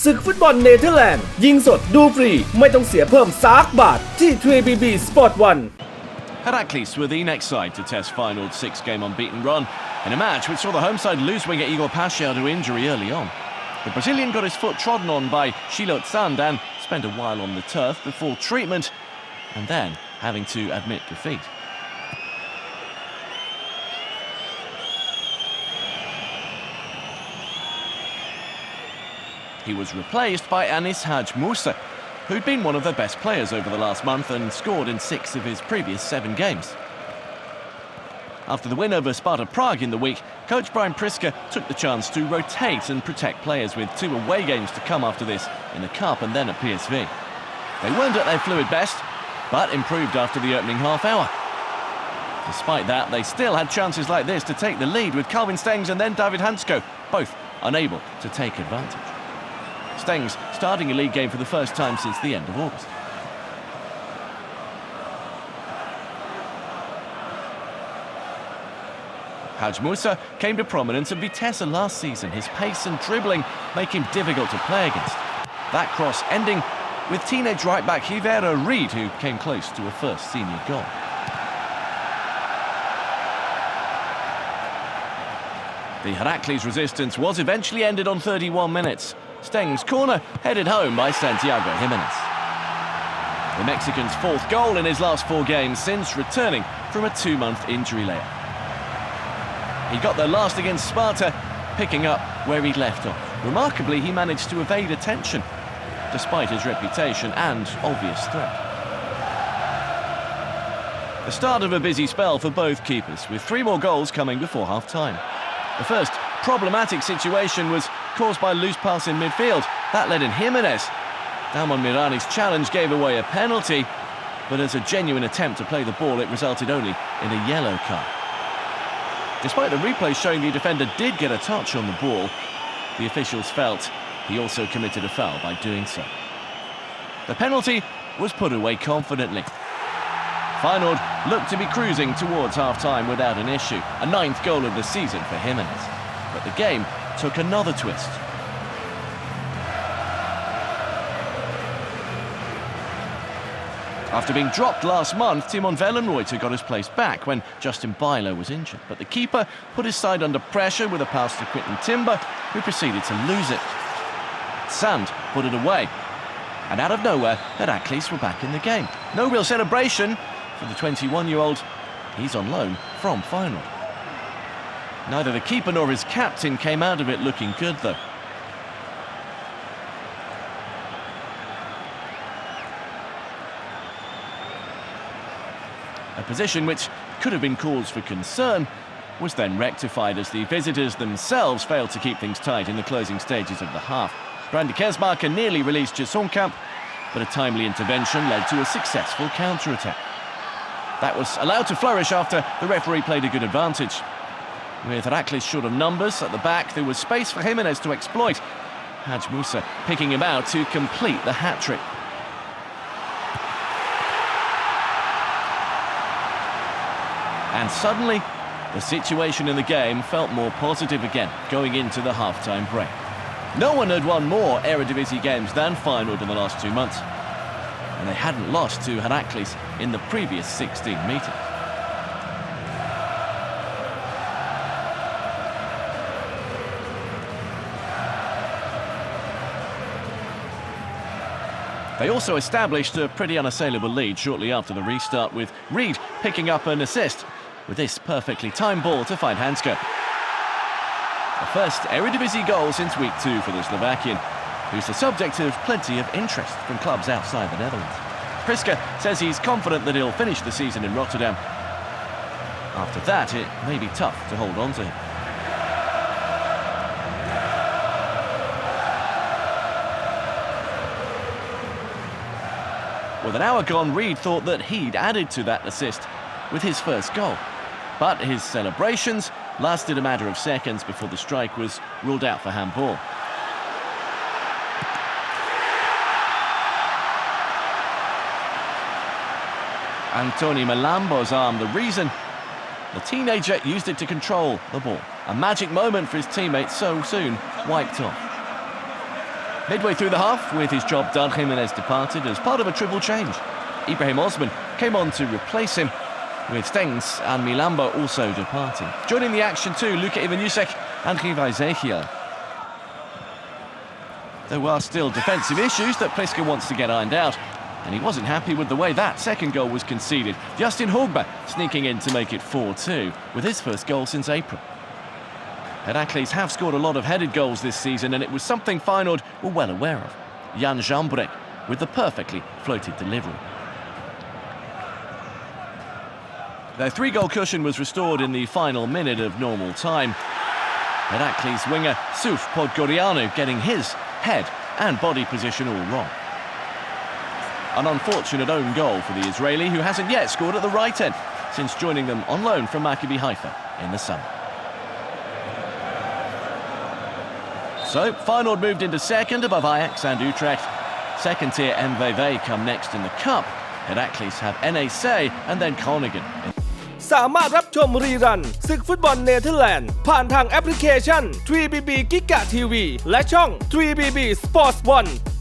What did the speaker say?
ศึกฟุตบอลเนเธอร์แลนด์ยิงสดดูฟรีไม่ต้องเสียเพิ่มซักบาทที่ 3BB Sport 1 Heracles were the next side to test Feyenoord's 6-game unbeaten run in a match which saw the home side lose winger Igor Paschal to injury early on. The Brazilian got his foot trodden on by Shilot Sand and spent a while on the turf before treatment and then having to admit defeat. He was replaced by Anis Haj Musa, who'd been one of their best players over the last month and scored in 6 of his previous 7 games. After the win over Sparta Prague in the week, coach Brian Priska took the chance to rotate and protect players with 2 away games to come after this in the Cup and then at PSV. They weren't at their fluid best, but improved after the opening half hour. Despite that, they still had chances like this to take the lead with Calvin Stengs and then David Hansko, both unable to take advantage. Stengs starting a league game for the first time since the end of August. Haj Musa came to prominence at Vitesse last season, his pace and dribbling make him difficult to play against. That cross ending with teenage right-back Hivera Reid, who came close to a first senior goal. The Heracles resistance was eventually ended on 31 minutes. Stengs' corner headed home by Santiago Jimenez. The Mexican's 4th goal in his last 4 games since returning from a 2-month injury layoff. He got there last against Sparta, picking up where he'd left off. Remarkably, he managed to evade attention, despite his reputation and obvious threat. The start of a busy spell for both keepers, with 3 more goals coming before half-time. The first problematic situation was caused by a loose pass in midfield. That led in Jimenez. Damon Mirani's challenge gave away a penalty, but as a genuine attempt to play the ball, it resulted only in a yellow card. Despite the replay showing the defender did get a touch on the ball, the officials felt he also committed a foul by doing so. The penalty was put away confidently. Feyenoord looked to be cruising towards half-time without an issue, a 9th goal of the season for Jimenez. But the game took another twist. After being dropped last month, Timon Vellenreuter got his place back when Justin Bijlo was injured. But the keeper put his side under pressure with a pass to Quinton Timber, who proceeded to lose it. Sand put it away. And out of nowhere, Heracles were back in the game. No real celebration for the 21-year-old. He's on loan from Feyenoord. Neither the keeper nor his captain came out of it looking good, though. A position which could have been cause for concern was then rectified as the visitors themselves failed to keep things tight in the closing stages of the half. Brandy Kesmarker nearly released Jesonkamp, but a timely intervention led to a successful counter-attack. That was allowed to flourish after the referee played a good advantage. With Heracles short of numbers at the back, there was space for Jimenez to exploit. Haj Musa picking him out to complete the hat-trick. And suddenly, the situation in the game felt more positive again, going into the half-time break. No one had won more Eredivisie games than Feyenoord in the last 2 months. And they hadn't lost to Heracles in the previous 16 meetings. They also established a pretty unassailable lead shortly after the restart, with Reid picking up an assist with this perfectly timed ball to find Hansko. The first Eredivisie goal since week 2 for the Slovakian, who's the subject of plenty of interest from clubs outside the Netherlands. Priska says he's confident that he'll finish the season in Rotterdam. After that, it may be tough to hold on to him. With an hour gone, Reid thought that he'd added to that assist with his first goal. But his celebrations lasted a matter of seconds before the strike was ruled out for handball. Anthony Malambo's arm the reason. The teenager used it to control the ball. A magic moment for his teammates so soon wiped off. Midway through the half, with his job done, Jimenez departed as part of a triple change. Ibrahim Osman came on to replace him, with Stengs and Milamba also departing. Joining the action too, Luka Ivanusek and Rivai Zekiel. There are still defensive issues that Pliska wants to get ironed out, and he wasn't happy with the way that second goal was conceded. Justin Hogba sneaking in to make it 4-2, with his first goal since April. Heracles have scored a lot of headed goals this season, and it was something Feyenoord were well aware of. Jan Jambrek with the perfectly floated delivery. Their three-goal cushion was restored in the final minute of normal time. Heracles winger Suf Podgorianu getting his head and body position all wrong. An unfortunate own goal for the Israeli, who hasn't yet scored at the right end since joining them on loan from Maccabi Haifa in the summer. So, Feyenoord moved into second above Ajax and Utrecht. Second tier MVV come next in the cup. Heracles have NAC and then Groningen. สามารถรับชมรีรันศึกฟุตบอลเนเธอร์แลนด์ผ่านทางแอปพลิเคชัน 3BB GIGATV และช่อง 3BB Sports 1